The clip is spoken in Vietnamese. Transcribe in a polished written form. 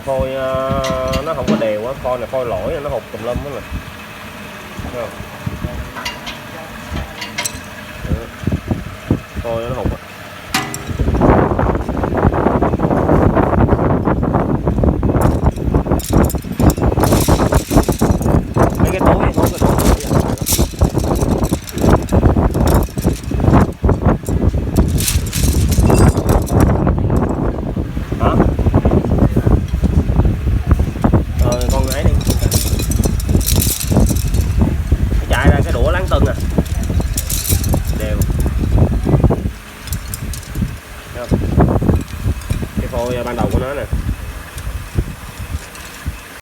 phôi nó không có đều á, phôi này phôi lỗi nó hụt tùm lum hết rồi. Thấy không? Phôi nó hụt á. Mấy cái túi hút cái túi hả? Con ấy đi chạy ra cái đũa láng tưng à, đều cái phôi ban đầu của nó nè.